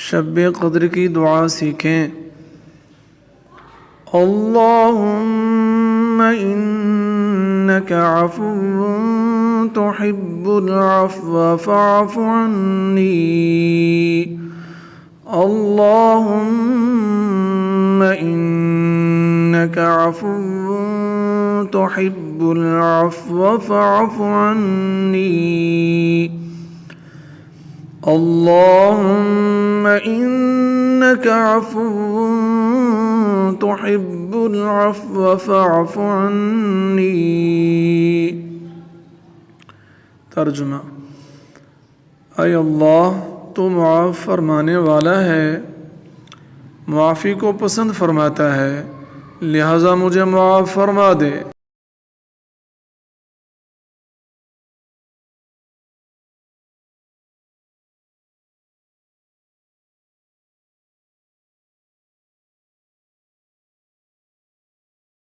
शब क़द्र की दुआ सीखें। अल्लाहुम्मा इन्नका अफ़ुव्वुन तुहिब्बुल अफ़्व फ़अफ़ु अन्नी। अल्लाहुम्मा इन्नका अफ़ुव्वुन तुहिब्बुल अफ़्व फ़अफ़ु अन्नी। अल्लाहुम्मा इन्नका अफ़ुव्वुन तुहिब्बुल अफ़्व फ़अफ़ु अन्नी। तर्जुमा: ऐ अल्लाह, तो मुआफ़ फरमाने वाला है, मुआफ़ी को पसंद फरमाता है, लिहाजा मुझे मुआफ़ फरमा दे।